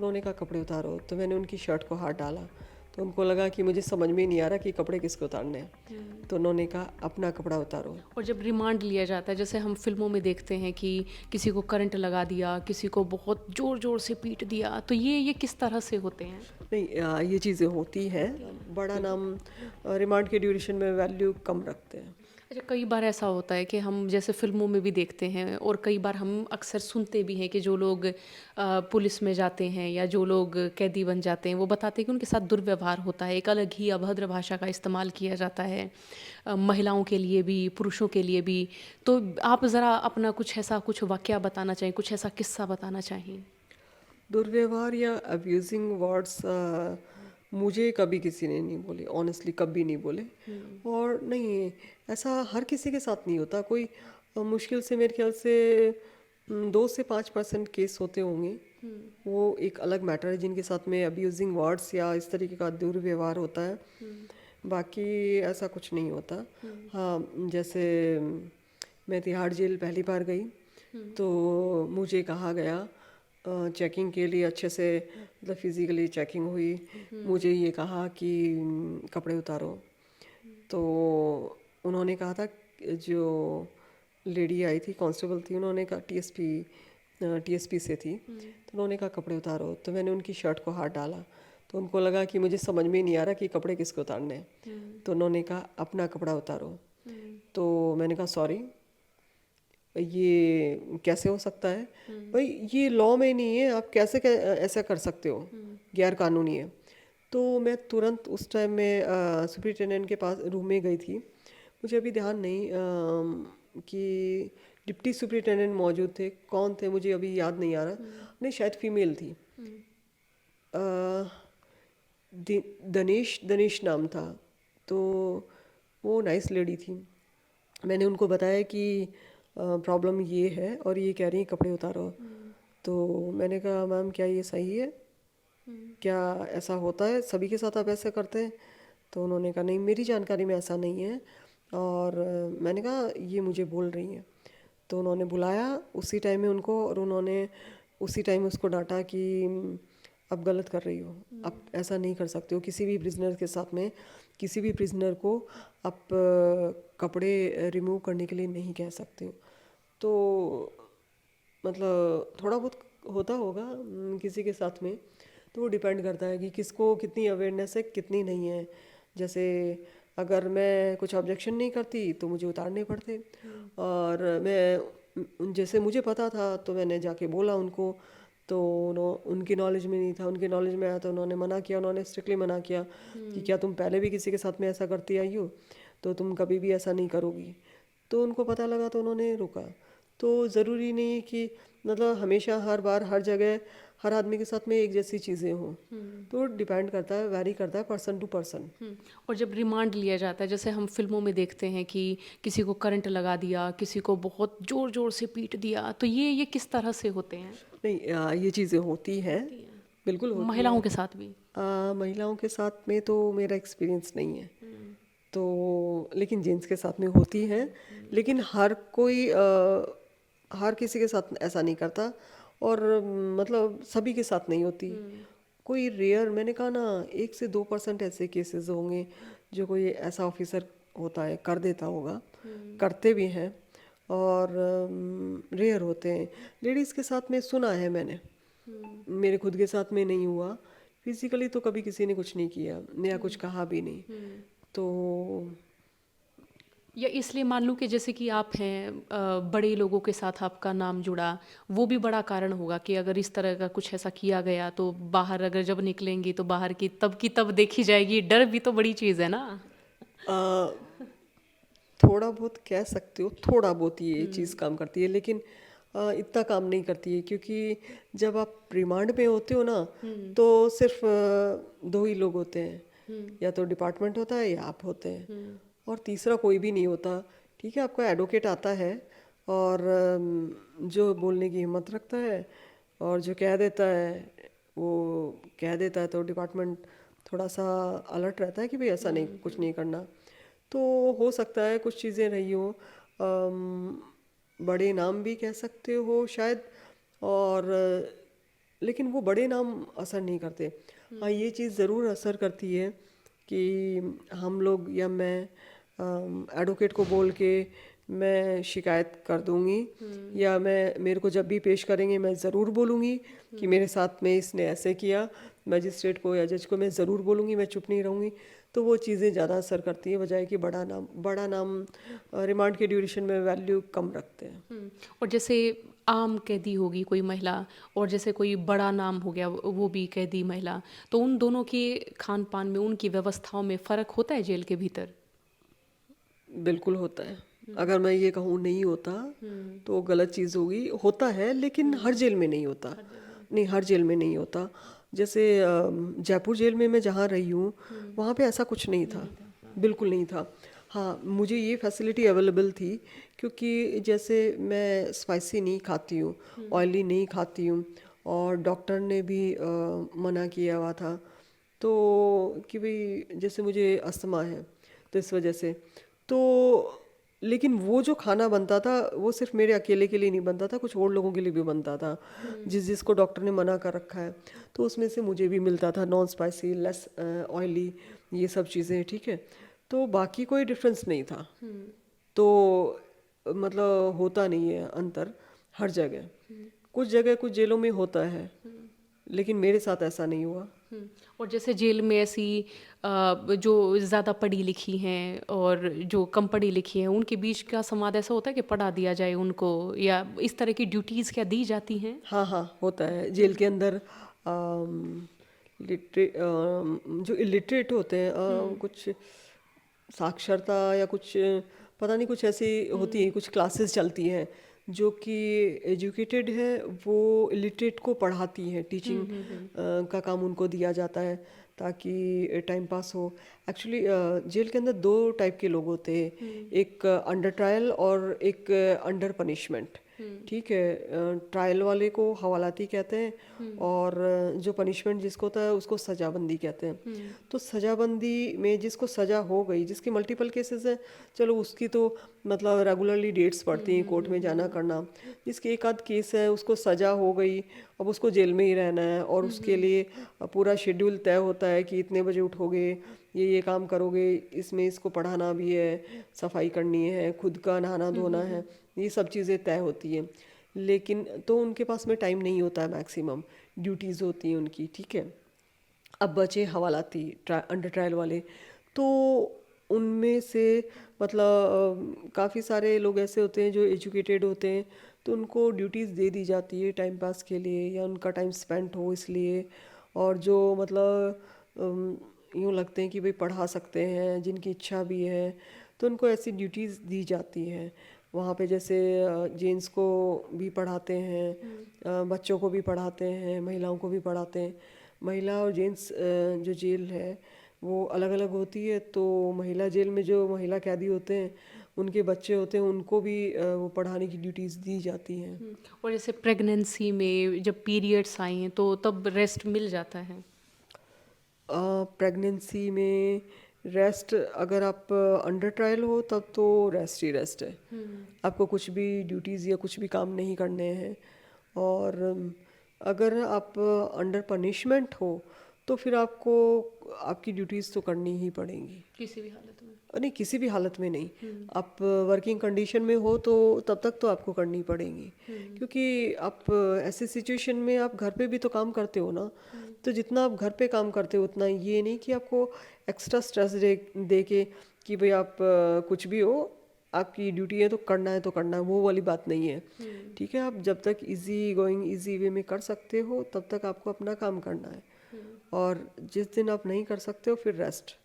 उन्होंने कहा कपड़े उतारो, तो मैंने उनकी शर्ट को हाथ डाला, तो उनको लगा कि मुझे समझ में ही नहीं आ रहा कि कपड़े किसको उतारने हैं, तो उन्होंने कहा अपना कपड़ा उतारो। और जब रिमांड लिया जाता है, जैसे हम फिल्मों में देखते हैं कि किसी को करंट लगा दिया, किसी को बहुत ज़ोर ज़ोर से पीट दिया, तो ये किस तरह से होते हैं? नहीं, ये चीज़ें होती हैं। बड़ा नाम रिमांड के ड्यूरेशन में वैल्यू कम रखते हैं। अच्छा, कई बार ऐसा होता है कि हम जैसे फ़िल्मों में भी देखते हैं और कई बार हम अक्सर सुनते भी हैं कि जो लोग पुलिस में जाते हैं या जो लोग कैदी बन जाते हैं, वो बताते हैं कि उनके साथ दुर्व्यवहार होता है, एक अलग ही अभद्र भाषा का इस्तेमाल किया जाता है, महिलाओं के लिए भी, पुरुषों के लिए भी। तो आप ज़रा अपना कुछ ऐसा कुछ वाक़या बताना चाहें, कुछ ऐसा किस्सा बताना चाहें? दुर्व्यवहार या अब्यूजिंग वर्ड्स मुझे कभी किसी ने नहीं बोले, ऑनेस्टली कभी नहीं बोले। और नहीं, ऐसा हर किसी के साथ नहीं होता। कोई मुश्किल से मेरे ख्याल से 2 से 5% केस होते होंगे, वो एक अलग मैटर है जिनके साथ में अब्यूजिंग वर्ड्स या इस तरीके का दुर्व्यवहार होता है। बाकी ऐसा कुछ नहीं होता। हाँ, जैसे मैं तिहाड़ जेल पहली बार गई, तो मुझे कहा गया चेकिंग के लिए, अच्छे से मतलब फिज़िकली चेकिंग हुई। मुझे ये कहा कि कपड़े उतारो, तो उन्होंने कहा था, जो लेडी आई थी, कांस्टेबल थी, उन्होंने कहा टीएसपी से थी, तो उन्होंने कहा कपड़े उतारो, तो मैंने उनकी शर्ट को हाथ डाला, तो उनको लगा कि मुझे समझ में नहीं आ रहा कि कपड़े किसको उतारने हैं, तो उन्होंने कहा अपना कपड़ा उतारो। तो मैंने कहा सॉरी, ये कैसे हो सकता है भाई, ये लॉ में नहीं है, आप कैसे ऐसा कर सकते हो, गैर कानूनी है। तो मैं तुरंत उस टाइम में सुपरिटेंडेंट के पास रूम में गई थी। मुझे अभी ध्यान नहीं कि डिप्टी सुपरिटेंडेंट मौजूद थे, कौन थे मुझे अभी याद नहीं आ रहा। नहीं, शायद फीमेल थी। अ, दनेश दनेश नाम था। तो वो नाइस लेडी थी। मैंने उनको बताया कि प्रॉब्लम ये है और ये कह रही हैं कपड़े उतारो। तो मैंने कहा मैम क्या ये सही है, क्या ऐसा होता है, सभी के साथ आप ऐसा करते हैं? तो उन्होंने कहा नहीं, मेरी जानकारी में ऐसा नहीं है। और मैंने कहा ये मुझे बोल रही हैं। तो उन्होंने बुलाया उसी टाइम में उनको, और उन्होंने उसी टाइम उसको डांटा कि अब गलत कर रही हो, आप ऐसा नहीं कर सकते हो, किसी भी प्रिजनर के साथ में किसी भी प्रिजनर को आप कपड़े रिमूव करने के लिए नहीं कह सकते हो। तो मतलब थोड़ा बहुत होता होगा किसी के साथ में, तो वो डिपेंड करता है कि किसको कितनी अवेयरनेस है, कितनी नहीं है। जैसे अगर मैं कुछ ऑब्जेक्शन नहीं करती तो मुझे उतारने पड़ते, और मैं जैसे मुझे पता था तो मैंने जाके बोला उनको, तो उनकी नॉलेज में नहीं था, उनकी नॉलेज में आया तो उन्होंने मना किया, उन्होंने स्ट्रिक्टली मना किया कि क्या तुम पहले भी किसी के साथ में ऐसा करती आई हो, तो तुम कभी भी ऐसा नहीं करोगी। तो उनको पता लगा तो उन्होंने रोका। तो ज़रूरी नहीं कि मतलब हमेशा हर बार हर जगह हर आदमी के साथ में एक जैसी चीज़ें हों। तो डिपेंड करता है, वैरी करता है पर्सन टू पर्सन। और जब रिमांड लिया जाता है, जैसे हम फिल्मों में देखते हैं कि किसी को करंट लगा दिया, किसी को बहुत ज़ोर ज़ोर से पीट दिया, तो ये किस तरह से होते हैं? नहीं, ये चीज़ें होती हैं, होती हैं। बिल्कुल होती महिलाओं हैं। के साथ भी? महिलाओं के साथ में तो मेरा एक्सपीरियंस नहीं है, तो लेकिन जेंट्स के साथ में होती हैं। लेकिन हर किसी के साथ ऐसा नहीं करता, और मतलब सभी के साथ नहीं होती। कोई रेयर, मैंने कहा ना, 1 से 2% ऐसे केसेस होंगे जो कोई ऐसा ऑफिसर होता है कर देता होगा, करते भी हैं, और रेयर होते हैं। लेडीज़ के साथ में सुना है मैंने, मेरे खुद के साथ में नहीं हुआ। फिजिकली तो कभी किसी ने कुछ नहीं किया या कुछ कहा भी नहीं। तो या इसलिए मान लूँ कि जैसे कि आप हैं, बड़े लोगों के साथ आपका नाम जुड़ा, वो भी बड़ा कारण होगा कि अगर इस तरह का कुछ ऐसा किया गया तो बाहर अगर जब निकलेंगी तो बाहर की तब देखी जाएगी, डर भी तो बड़ी चीज़ है ना? आ, थोड़ा बहुत कह सकते हो, थोड़ा बहुत ये चीज़ काम करती है, लेकिन इतना काम नहीं करती है, क्योंकि जब आप रिमांड में होते हो ना, तो सिर्फ 2 ही लोग होते हैं, या तो डिपार्टमेंट होता है या आप होते हैं, और तीसरा कोई भी नहीं होता। ठीक है, आपका एडवोकेट आता है और जो बोलने की हिम्मत रखता है, और जो कह देता है वो कह देता है, तो डिपार्टमेंट थोड़ा सा अलर्ट रहता है कि भाई ऐसा नहीं, कुछ नहीं करना। तो हो सकता है कुछ चीज़ें रही हो, बड़े नाम भी कह सकते हो शायद, और लेकिन वो बड़े नाम असर नहीं करते। हाँ, ये चीज़ ज़रूर असर करती है कि हम लोग या मैं एडवोकेट को बोल के मैं शिकायत कर दूंगी, या मैं मेरे को जब भी पेश करेंगे मैं ज़रूर बोलूँगी कि मेरे साथ में इसने ऐसे किया। मजिस्ट्रेट को या जज को मैं ज़रूर बोलूँगी, मैं चुप नहीं रहूँगी। तो वो चीज़ें ज़्यादा असर करती हैं, बजाय कि बड़ा नाम रिमांड के ड्यूरेशन में वैल्यू कम रखते हैं। और जैसे आम कैदी होगी कोई महिला, और जैसे कोई बड़ा नाम हो गया वो भी कैदी महिला, तो उन दोनों के खान पान में, उनकी व्यवस्थाओं में फ़र्क होता है जेल के भीतर? बिल्कुल होता है। अगर मैं ये कहूँ नहीं होता तो गलत चीज़ होगी। होता है, लेकिन हर जेल में नहीं होता। नहीं, हर जेल में नहीं होता। जैसे जयपुर जेल में मैं जहाँ रही हूँ, वहाँ पे ऐसा कुछ नहीं था, बिल्कुल नहीं था। हाँ, मुझे ये फैसिलिटी अवेलेबल थी क्योंकि जैसे मैं स्पाइसी नहीं खाती हूँ, ऑयली नहीं खाती हूँ, और डॉक्टर ने भी मना किया हुआ था तो कि भाई जैसे मुझे अस्थमा है तो इस वजह से। तो लेकिन वो जो खाना बनता था वो सिर्फ मेरे अकेले के लिए नहीं बनता था, कुछ और लोगों के लिए भी बनता था जिसको डॉक्टर ने मना कर रखा है। तो उसमें से मुझे भी मिलता था, नॉन स्पाइसी, लेस ऑयली, ये सब चीज़ें, ठीक है। तो बाकी कोई डिफरेंस नहीं था। तो मतलब होता नहीं है अंतर हर जगह। कुछ जगह कुछ जेलों में होता है, लेकिन मेरे साथ ऐसा नहीं हुआ। और जैसे जेल में ऐसी जो ज़्यादा पढ़ी लिखी हैं और जो कम पढ़ी लिखी हैं, उनके बीच का संवाद ऐसा होता है कि पढ़ा दिया जाए उनको, या इस तरह की ड्यूटीज़ क्या दी जाती हैं? हाँ हाँ, होता है जेल के अंदर। जो इलिटरेट होते हैं, कुछ साक्षरता या कुछ पता नहीं कुछ ऐसी होती है, कुछ क्लासेस चलती हैं जो कि एजुकेटेड है वो इलिटरेट को पढ़ाती हैं, टीचिंग का काम उनको दिया जाता है ताकि टाइम पास हो। एक्चुअली जेल के अंदर दो टाइप के लोग होते हैं, एक अंडर ट्रायल और एक अंडर पनिशमेंट, ठीक है। ट्रायल वाले को हवालाती कहते हैं, और जो पनिशमेंट जिसको होता है उसको सजाबंदी कहते हैं। तो सजाबंदी में जिसको सजा हो गई, जिसके मल्टीपल केसेस हैं, चलो उसकी तो मतलब रेगुलरली डेट्स पड़ती हैं कोर्ट में जाना करना। जिसके एक आध केस है उसको सजा हो गई, अब उसको जेल में ही रहना है, और उसके लिए पूरा शेड्यूल तय होता है कि इतने बजे उठोगे, ये काम करोगे, इसमें इसको पढ़ाना भी है, सफाई करनी है, खुद का नहाना धोना है, ये सब चीज़ें तय होती हैं। लेकिन तो उनके पास में टाइम नहीं होता है, मैक्सिमम ड्यूटीज़ होती हैं उनकी, ठीक है। अब बचे हवालाती अंडर ट्रायल वाले, तो उनमें से मतलब काफ़ी सारे लोग ऐसे होते हैं जो एजुकेटेड होते हैं, तो उनको ड्यूटीज़ दे दी जाती है टाइम पास के लिए या उनका टाइम स्पेंड हो इसलिए। और जो मतलब यूँ लगते हैं कि भाई पढ़ा सकते हैं, जिनकी इच्छा भी है, तो उनको ऐसी ड्यूटीज़ दी जाती हैं वहाँ पे। जैसे जेंट्स को भी पढ़ाते हैं, बच्चों को भी पढ़ाते हैं, महिलाओं को भी पढ़ाते हैं। महिला और जेंट्स जो जेल है वो अलग अलग होती है। तो महिला जेल में जो महिला कैदी होते हैं, उनके बच्चे होते हैं, उनको भी वो पढ़ाने की ड्यूटीज़ दी जाती हैं। और जैसे प्रेगनेंसी में जब पीरियड्स आई हैं तो तब रेस्ट मिल जाता है? प्रेगनेंसी में रेस्ट, अगर आप अंडर ट्रायल हो तब तो रेस्ट ही रेस्ट है। आपको कुछ भी ड्यूटीज़ या कुछ भी काम नहीं करने हैं। और अगर आप अंडर पनिशमेंट हो तो फिर आपको आपकी ड्यूटीज़ तो करनी ही पड़ेंगी, किसी भी हालत में? नहीं किसी भी हालत में नहीं। आप वर्किंग कंडीशन में हो तो तब तक तो आपको करनी पड़ेंगी, क्योंकि आप ऐसे सिचुएशन में आप घर पे भी तो काम करते हो ना। तो जितना आप घर पे काम करते हो उतना, ये नहीं कि आपको एक्स्ट्रा स्ट्रेस दे के कि भाई आप कुछ भी हो, आपकी ड्यूटी है तो करना है, वो वाली बात नहीं है, ठीक है। आप जब तक इजी गोइंग इजी वे में कर सकते हो तब तक आपको अपना काम करना है, और जिस दिन आप नहीं कर सकते हो फिर रेस्ट।